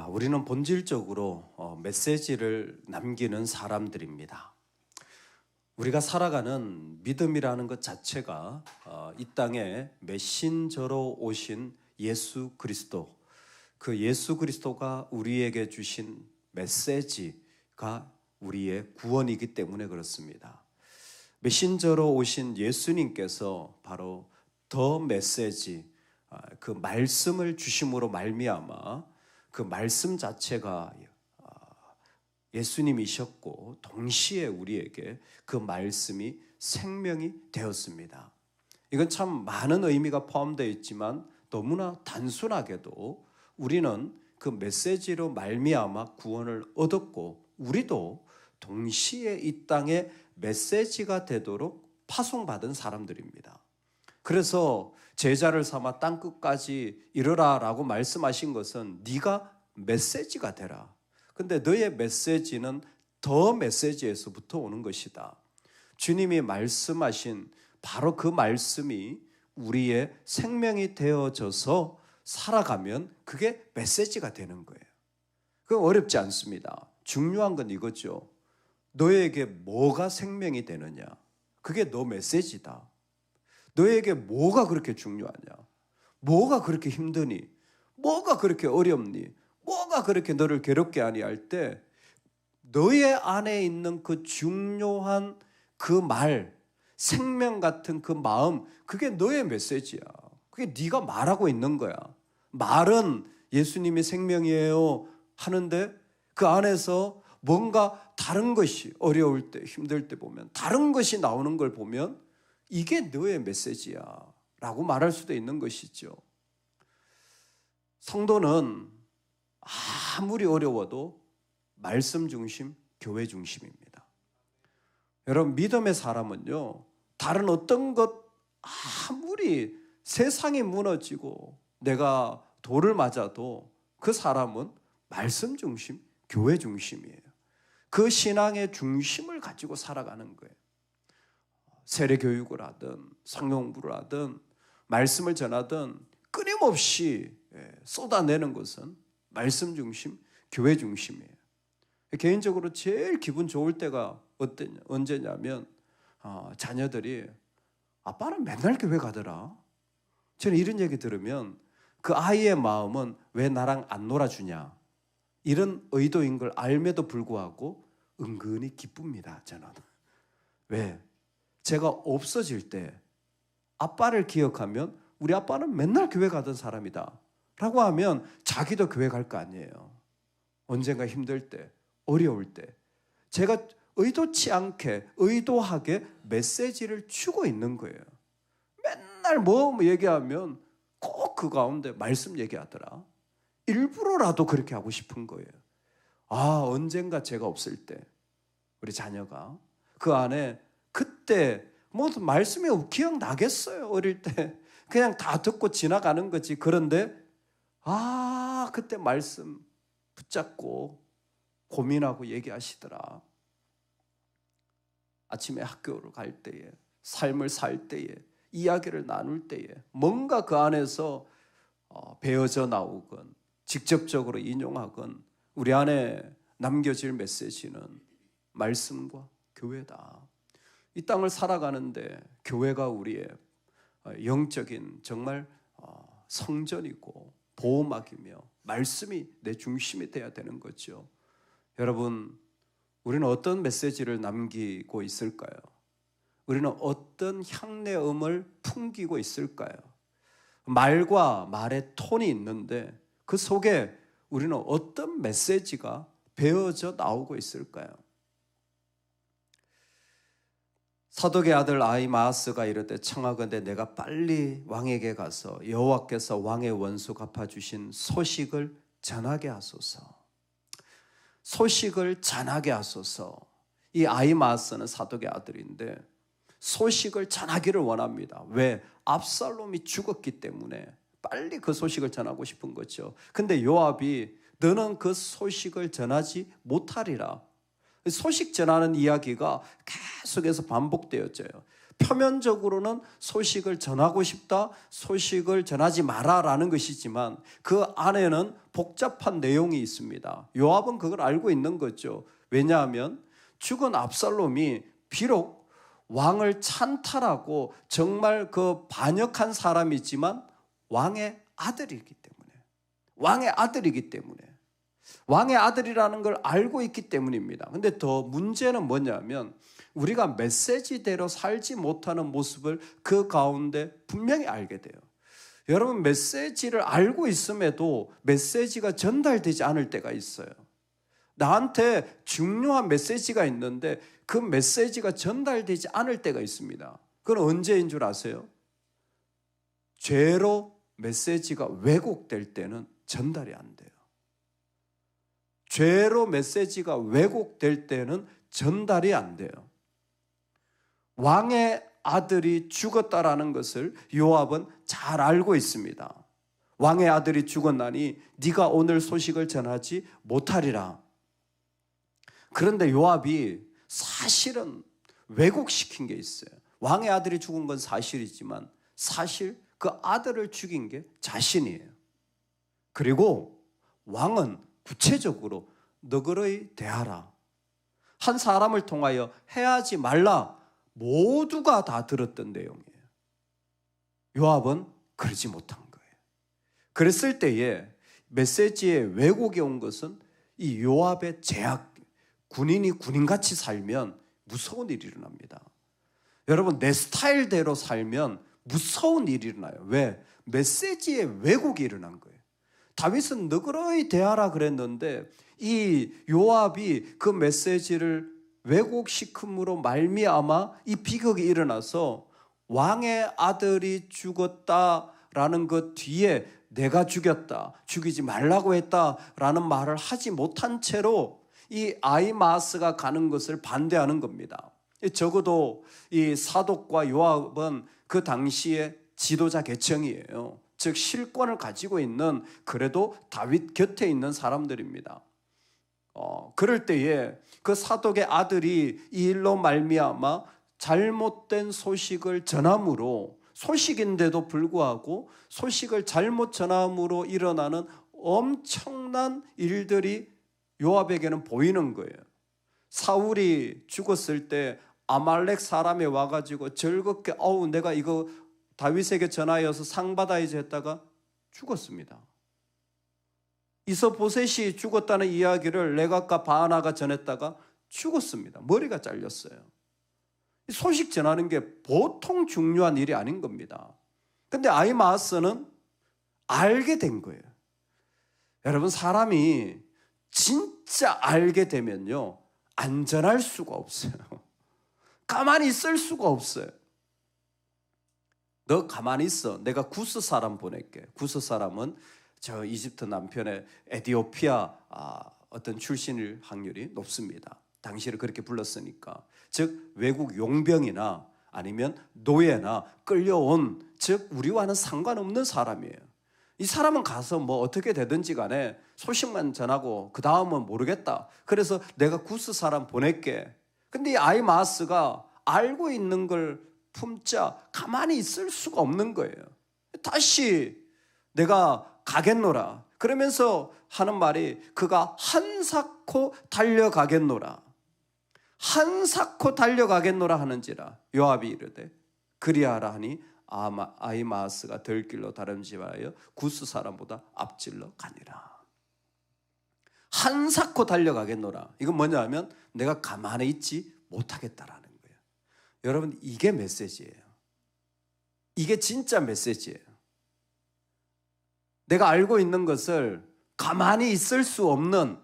우리는 본질적으로 메시지를 남기는 사람들입니다. 우리가 살아가는 믿음이라는 것 자체가 이 땅에 메신저로 오신 예수 그리스도, 그 예수 그리스도가 우리에게 주신 메시지가 우리의 구원이기 때문에 그렇습니다. 메신저로 오신 예수님께서 바로 더 메시지, 그 말씀을 주심으로 말미암아 그 말씀 자체가 예수님이셨고 동시에 우리에게 그 말씀이 생명이 되었습니다. 이건 참 많은 의미가 포함되어 있지만 너무나 단순하게도 우리는 그 메시지로 말미암아 구원을 얻었고 우리도 동시에 이 땅에 메시지가 되도록 파송받은 사람들입니다. 그래서 제자를 삼아 땅끝까지 이르라라고 말씀하신 것은 네가 메시지가 되라. 근데 너의 메시지는 더 메시지에서부터 오는 것이다. 주님이 말씀하신 바로 그 말씀이 우리의 생명이 되어져서 살아가면 그게 메시지가 되는 거예요. 그건 어렵지 않습니다. 중요한 건 이거죠. 너에게 뭐가 생명이 되느냐? 그게 너 메시지다. 너에게 뭐가 그렇게 중요하냐? 뭐가 그렇게 힘드니? 뭐가 그렇게 어렵니? 뭐가 그렇게 너를 괴롭게 하니 할 때 너의 안에 있는 그 중요한 그 말, 생명 같은 그 마음, 그게 너의 메시지야. 그게 네가 말하고 있는 거야. 말은 예수님이 생명이에요 하는데 그 안에서 뭔가 다른 것이 어려울 때, 힘들 때 보면 다른 것이 나오는 걸 보면 이게 너의 메시지야 라고 말할 수도 있는 것이죠. 성도는 아무리 어려워도 말씀 중심, 교회 중심입니다. 여러분, 믿음의 사람은요, 다른 어떤 것 아무리 세상이 무너지고 내가 돌을 맞아도 그 사람은 말씀 중심, 교회 중심이에요. 그 신앙의 중심을 가지고 살아가는 거예요. 세례교육을 하든 성경공부를 하든 말씀을 전하든 끊임없이 쏟아내는 것은 말씀 중심, 교회 중심이에요. 개인적으로 제일 기분 좋을 때가 언제냐면 자녀들이 아빠는 맨날 교회 가더라. 저는 이런 얘기 들으면 그 아이의 마음은 왜 나랑 안 놀아주냐 이런 의도인 걸 알매도 불구하고 은근히 기쁩니다. 저는. 왜? 제가 없어질 때 아빠를 기억하면 우리 아빠는 맨날 교회 가던 사람이다 라고 하면 자기도 교회 갈 거 아니에요. 언젠가 힘들 때, 어려울 때 제가 의도치 않게 의도하게 메시지를 주고 있는 거예요. 맨날 뭐 얘기하면 꼭 그 가운데 말씀 얘기하더라. 일부러라도 그렇게 하고 싶은 거예요. 언젠가 제가 없을 때 우리 자녀가 그 안에 그때 뭐 말씀이 기억나겠어요. 어릴 때 그냥 다 듣고 지나가는 거지. 그런데 그때 말씀 붙잡고 고민하고 얘기하시더라. 아침에 학교를 갈 때에, 삶을 살 때에, 이야기를 나눌 때에 뭔가 그 안에서 배어져 나오건 직접적으로 인용하건 우리 안에 남겨질 메시지는 말씀과 교회다. 이 땅을 살아가는데 교회가 우리의 영적인 정말 성전이고 보호막이며 말씀이 내 중심이 돼야 되는 거죠. 여러분, 우리는 어떤 메시지를 남기고 있을까요? 우리는 어떤 향내음을 풍기고 있을까요? 말과 말의 톤이 있는데 그 속에 우리는 어떤 메시지가 배어져 나오고 있을까요? 사독의 아들 아히마아스가 이르되 청하건대 내가 빨리 왕에게 가서 여호와께서 왕의 원수 갚아주신 소식을 전하게 하소서. 소식을 전하게 하소서. 이 아히마아스는 사독의 아들인데 소식을 전하기를 원합니다. 왜? 압살롬이 죽었기 때문에 빨리 그 소식을 전하고 싶은 거죠. 근데 요압이 너는 그 소식을 전하지 못하리라. 소식 전하는 이야기가 계속해서 반복되어져요. 표면적으로는 소식을 전하고 싶다, 소식을 전하지 마라라는 것이지만 그 안에는 복잡한 내용이 있습니다. 요압은 그걸 알고 있는 거죠. 왜냐하면 죽은 압살롬이 비록 왕을 찬탈하고 정말 그 반역한 사람이지만 왕의 아들이기 때문에 왕의 아들이라는 걸 알고 있기 때문입니다. 근데 더 문제는 뭐냐면 우리가 메시지대로 살지 못하는 모습을 그 가운데 분명히 알게 돼요. 여러분, 메시지를 알고 있음에도 메시지가 전달되지 않을 때가 있어요. 나한테 중요한 메시지가 있는데 그 메시지가 전달되지 않을 때가 있습니다. 그건 언제인 줄 아세요? 죄로 메시지가 왜곡될 때는 전달이 안 돼요. 죄로 메시지가 왜곡될 때는 전달이 안 돼요. 왕의 아들이 죽었다라는 것을 요압은 잘 알고 있습니다. 왕의 아들이 죽었나니 네가 오늘 소식을 전하지 못하리라. 그런데 요압이 사실은 왜곡시킨 게 있어요. 왕의 아들이 죽은 건 사실이지만 사실 그 아들을 죽인 게 자신이에요. 그리고 왕은 구체적으로 너그러이 대하라, 한 사람을 통하여 해하지 말라, 모두가 다 들었던 내용이에요. 요압은 그러지 못한 거예요. 그랬을 때에 메시지에 왜곡이 온 것은 이 요압의 제약, 군인이 군인같이 살면 무서운 일이 일어납니다. 여러분, 내 스타일대로 살면 무서운 일이 일어나요. 왜? 메시지에 왜곡이 일어난 거예요. 다윗은 너그러이 대하라 그랬는데 이 요압이 그 메시지를 왜곡시킴으로 말미암아 이 비극이 일어나서 왕의 아들이 죽었다라는 것 뒤에 내가 죽였다, 죽이지 말라고 했다라는 말을 하지 못한 채로 이 아히마아스가 가는 것을 반대하는 겁니다. 적어도 이 사독과 요압은 그 당시에 지도자 계층이에요. 즉 실권을 가지고 있는, 그래도 다윗 곁에 있는 사람들입니다. 그럴 때에 그 사독의 아들이 이 일로 말미암아 잘못된 소식을 전함으로, 소식인데도 불구하고 소식을 잘못 전함으로 일어나는 엄청난 일들이 요압에게는 보이는 거예요. 사울이 죽었을 때 아말렉 사람이 와가지고 즐겁게 내가 이거 다윗에게 전하여서 상 받아야지 했다가 죽었습니다. 이서보셋이 죽었다는 이야기를 레갑과 바하나가 전했다가 죽었습니다. 머리가 잘렸어요. 소식 전하는 게 보통 중요한 일이 아닌 겁니다. 근데 아히마아스는 알게 된 거예요. 여러분, 사람이 진짜 알게 되면요, 안전할 수가 없어요. 가만히 있을 수가 없어요. 너 가만히 있어. 내가 구스 사람 보낼게. 구스 사람은 저 이집트 남편의 에티오피아 어떤 출신일 확률이 높습니다. 당시를 그렇게 불렀으니까. 즉 외국 용병이나 아니면 노예나 끌려온, 즉 우리와는 상관없는 사람이에요. 이 사람은 가서 뭐 어떻게 되든지 간에 소식만 전하고 그 다음은 모르겠다. 그래서 내가 구스 사람 보낼게. 근데 이 아히마아스가 알고 있는 걸 품자 가만히 있을 수가 없는 거예요. 다시 내가 가겠노라 그러면서 하는 말이, 그가 한사코 달려가겠노라, 한사코 달려가겠노라 하는지라 요압이 이르되 그리하라 하니 아히마아스가 들길로 다름질하여 구스 사람보다 앞질러 가니라. 한사코 달려가겠노라. 이건 뭐냐 하면 내가 가만히 있지 못하겠다라는 거예요. 여러분, 이게 메시지예요. 이게 진짜 메시지예요. 내가 알고 있는 것을 가만히 있을 수 없는,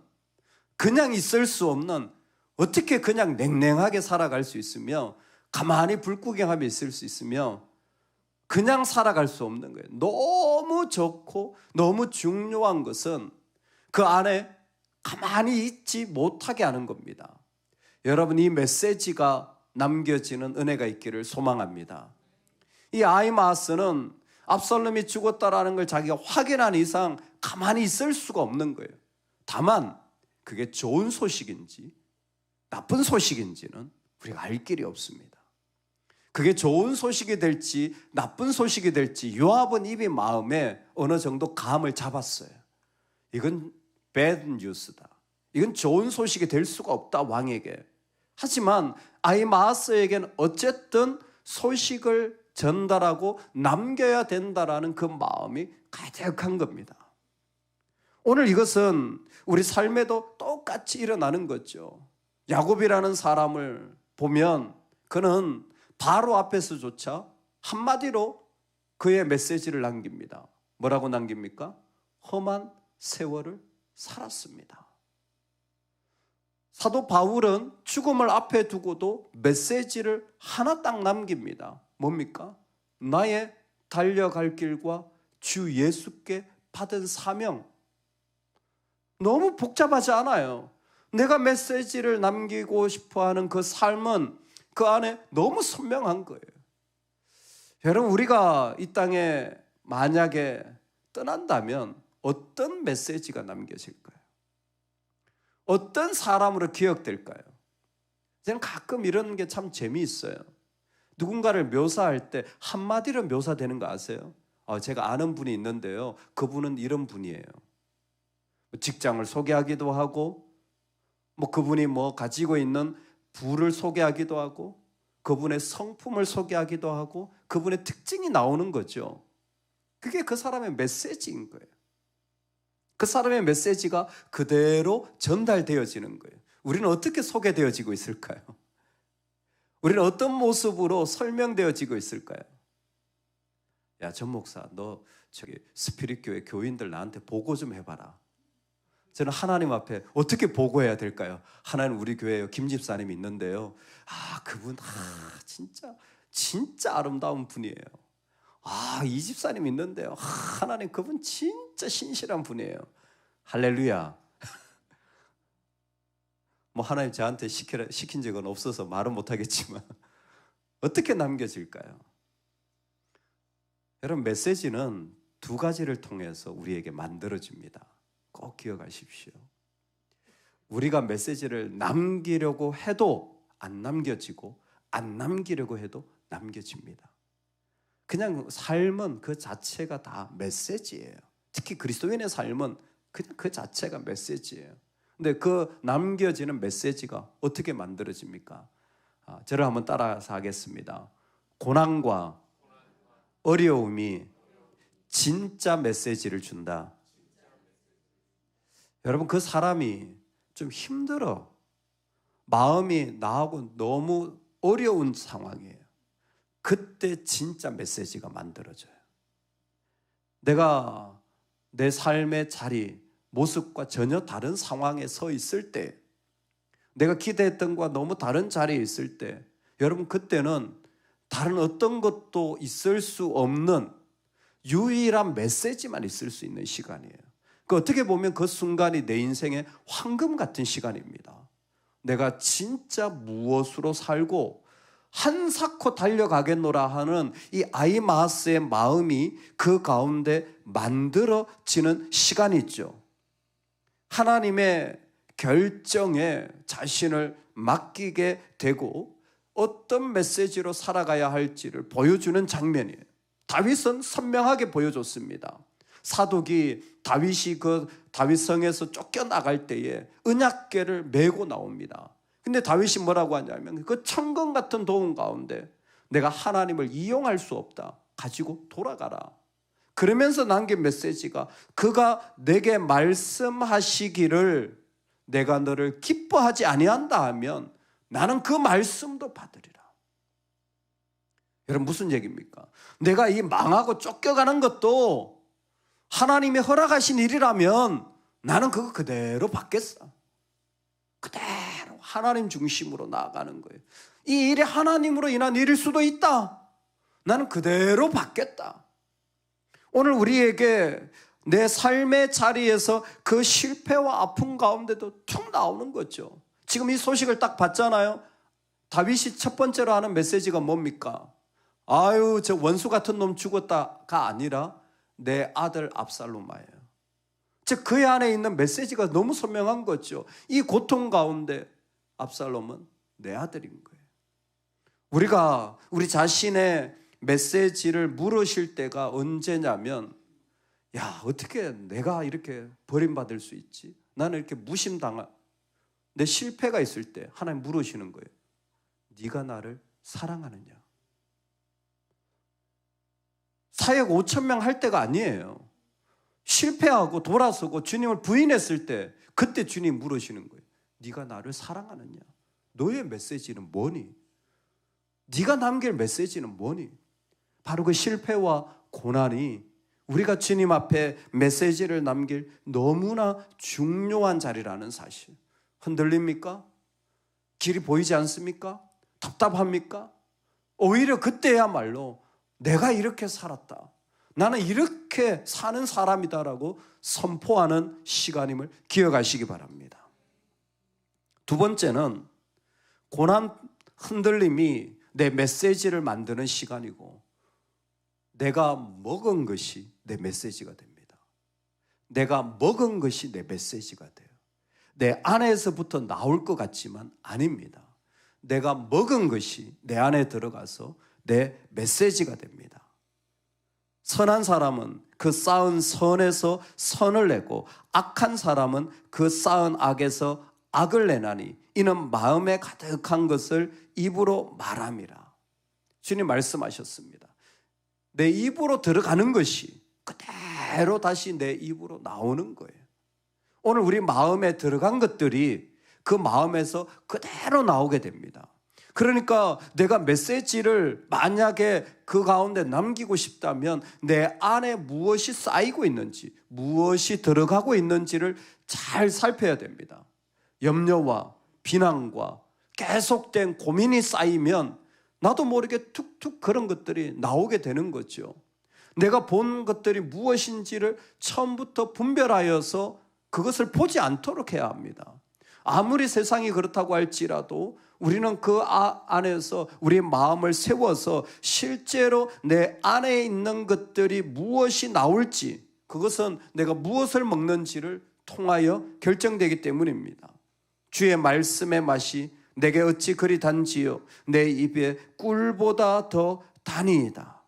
그냥 있을 수 없는, 어떻게 그냥 냉랭하게 살아갈 수 있으며 가만히 불구경하며 있을 수 있으며 그냥 살아갈 수 없는 거예요. 너무 좋고 너무 중요한 것은 그 안에 가만히 있지 못하게 하는 겁니다. 여러분, 이 메시지가 남겨지는 은혜가 있기를 소망합니다. 이 아히마아스는 압살롬이 죽었다라는 걸 자기가 확인한 이상 가만히 있을 수가 없는 거예요. 다만 그게 좋은 소식인지 나쁜 소식인지는 우리가 알 길이 없습니다. 그게 좋은 소식이 될지 나쁜 소식이 될지 요압은 이미 마음에 어느 정도 감을 잡았어요. 이건 bad news다. 이건 좋은 소식이 될 수가 없다, 왕에게. 하지만 아히마아스에게는 어쨌든 소식을 전달하고 남겨야 된다라는 그 마음이 가득한 겁니다. 오늘 이것은 우리 삶에도 똑같이 일어나는 거죠. 야곱이라는 사람을 보면 그는 바로 앞에서조차 한마디로 그의 메시지를 남깁니다. 뭐라고 남깁니까? 험한 세월을 살았습니다. 사도 바울은 죽음을 앞에 두고도 메시지를 하나 딱 남깁니다. 뭡니까? 나의 달려갈 길과 주 예수께 받은 사명. 너무 복잡하지 않아요. 내가 메시지를 남기고 싶어하는 그 삶은 그 안에 너무 선명한 거예요. 여러분, 우리가 이 땅에 만약에 떠난다면 어떤 메시지가 남겨질까요? 어떤 사람으로 기억될까요? 저는 가끔 이런 게 참 재미있어요. 누군가를 묘사할 때 한마디로 묘사되는 거 아세요? 제가 아는 분이 있는데요, 그분은 이런 분이에요. 직장을 소개하기도 하고, 그분이 가지고 있는 부를 소개하기도 하고, 그분의 성품을 소개하기도 하고, 그분의 특징이 나오는 거죠. 그게 그 사람의 메시지인 거예요. 그 사람의 메시지가 그대로 전달되어지는 거예요. 우리는 어떻게 소개되어지고 있을까요? 우리는 어떤 모습으로 설명되어지고 있을까요? 야, 전 목사, 너 스피릿교회 교인들 나한테 보고 좀 해봐라. 저는 하나님 앞에 어떻게 보고해야 될까요? 하나님, 우리 교회에 김 집사님이 있는데요, 그분 진짜 아름다운 분이에요. 이 집사님 있는데요, 하나님, 그분 진짜 신실한 분이에요. 할렐루야. 하나님 저한테 시킨 적은 없어서 말은 못하겠지만 어떻게 남겨질까요? 여러분, 메시지는 두 가지를 통해서 우리에게 만들어집니다. 꼭 기억하십시오. 우리가 메시지를 남기려고 해도 안 남겨지고, 안 남기려고 해도 남겨집니다. 그냥 삶은 그 자체가 다 메시지예요. 특히 그리스도인의 삶은 그냥 그 자체가 메시지예요. 근데 그 남겨지는 메시지가 어떻게 만들어집니까? 저를 한번 따라서 하겠습니다. 고난과 어려움이 진짜 메시지를 준다. 여러분, 그 사람이 좀 힘들어. 마음이 나하고 너무 어려운 상황이에요. 그때 진짜 메시지가 만들어져요. 내가 내 삶의 자리, 모습과 전혀 다른 상황에 서 있을 때, 내가 기대했던 것과 너무 다른 자리에 있을 때, 여러분, 그때는 다른 어떤 것도 있을 수 없는 유일한 메시지만 있을 수 있는 시간이에요. 어떻게 보면 그 순간이 내 인생의 황금 같은 시간입니다. 내가 진짜 무엇으로 살고 한사코 달려가겠노라 하는 이 아히마아스의 마음이 그 가운데 만들어지는 시간이 있죠. 하나님의 결정에 자신을 맡기게 되고 어떤 메시지로 살아가야 할지를 보여주는 장면이에요. 다윗은 선명하게 보여줬습니다. 사독이 다윗이 그 다윗성에서 쫓겨나갈 때에 언약궤를 메고 나옵니다. 근데 다윗이 뭐라고 하냐면, 그 천건 같은 도움 가운데 내가 하나님을 이용할 수 없다. 가지고 돌아가라. 그러면서 남긴 메시지가, 그가 내게 말씀하시기를 내가 너를 기뻐하지 아니한다 하면 나는 그 말씀도 받으리라. 여러분, 무슨 얘기입니까? 내가 이 망하고 쫓겨가는 것도 하나님이 허락하신 일이라면 나는 그거 그대로 받겠어. 그대로 하나님 중심으로 나아가는 거예요. 이 일이 하나님으로 인한 일일 수도 있다. 나는 그대로 받겠다. 오늘 우리에게 내 삶의 자리에서 그 실패와 아픔 가운데도 툭 나오는 거죠. 지금 이 소식을 딱 봤잖아요. 다윗이 첫 번째로 하는 메시지가 뭡니까? 아유, 저 원수 같은 놈 죽었다가 아니라 내 아들 압살롬아예요. 즉 그의 안에 있는 메시지가 너무 선명한 거죠. 이 고통 가운데 압살롬은 내 아들인 거예요. 우리가 우리 자신의 메시지를 물으실 때가 언제냐면, 야, 어떻게 내가 이렇게 버림받을 수 있지? 나는 이렇게 무심당한, 내 실패가 있을 때 하나님 물으시는 거예요. 네가 나를 사랑하느냐? 사역 5,000명 할 때가 아니에요. 실패하고 돌아서고 주님을 부인했을 때, 그때 주님 물으시는 거예요. 네가 나를 사랑하느냐? 너의 메시지는 뭐니? 네가 남길 메시지는 뭐니? 바로 그 실패와 고난이 우리가 주님 앞에 메시지를 남길 너무나 중요한 자리라는 사실. 흔들립니까? 길이 보이지 않습니까? 답답합니까? 오히려 그때야말로 내가 이렇게 살았다, 나는 이렇게 사는 사람이다라고 선포하는 시간임을 기억하시기 바랍니다. 두 번째는 고난, 흔들림이 내 메시지를 만드는 시간이고, 내가 먹은 것이 내 메시지가 됩니다. 내가 먹은 것이 내 메시지가 돼요. 내 안에서부터 나올 것 같지만 아닙니다. 내가 먹은 것이 내 안에 들어가서 내 메시지가 됩니다. 선한 사람은 그 쌓은 선에서 선을 내고, 악한 사람은 그 쌓은 악에서 악을 내나니 이는 마음에 가득한 것을 입으로 말함이라. 주님 말씀하셨습니다. 내 입으로 들어가는 것이 그대로 다시 내 입으로 나오는 거예요. 오늘 우리 마음에 들어간 것들이 그 마음에서 그대로 나오게 됩니다. 그러니까 내가 메시지를 만약에 그 가운데 남기고 싶다면 내 안에 무엇이 쌓이고 있는지, 무엇이 들어가고 있는지를 잘 살펴야 됩니다. 염려와 비난과 계속된 고민이 쌓이면 나도 모르게 툭툭 그런 것들이 나오게 되는 거죠. 내가 본 것들이 무엇인지를 처음부터 분별하여서 그것을 보지 않도록 해야 합니다. 아무리 세상이 그렇다고 할지라도 우리는 그 안에서 우리의 마음을 세워서 실제로 내 안에 있는 것들이 무엇이 나올지, 그것은 내가 무엇을 먹는지를 통하여 결정되기 때문입니다. 주의 말씀의 맛이 내게 어찌 그리 단지요, 내 입에 꿀보다 더 단이다.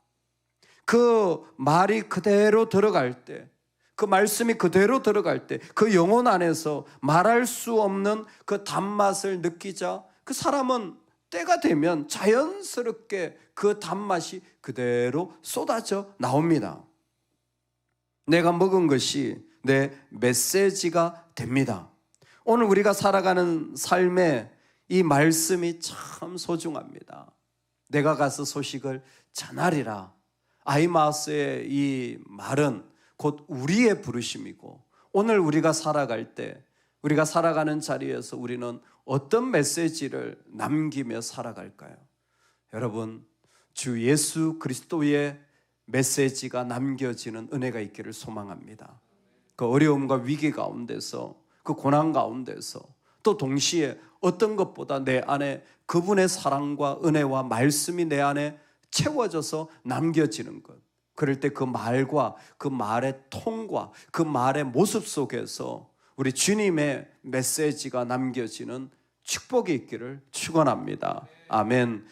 그 말이 그대로 들어갈 때, 그 말씀이 그대로 들어갈 때, 그 영혼 안에서 말할 수 없는 그 단맛을 느끼자 그 사람은 때가 되면 자연스럽게 그 단맛이 그대로 쏟아져 나옵니다. 내가 먹은 것이 내 메시지가 됩니다. 오늘 우리가 살아가는 삶에 이 말씀이 참 소중합니다. 내가 가서 소식을 전하리라. 아이마스의 이 말은 곧 우리의 부르심이고, 오늘 우리가 살아갈 때, 우리가 살아가는 자리에서 우리는 어떤 메시지를 남기며 살아갈까요? 여러분, 주 예수 그리스도의 메시지가 남겨지는 은혜가 있기를 소망합니다. 그 어려움과 위기 가운데서, 그 고난 가운데서, 또 동시에 어떤 것보다 내 안에 그분의 사랑과 은혜와 말씀이 내 안에 채워져서 남겨지는 것, 그럴 때 그 말과 그 말의 톤과 그 말의 모습 속에서 우리 주님의 메시지가 남겨지는 축복이 있기를 축원합니다. 아멘.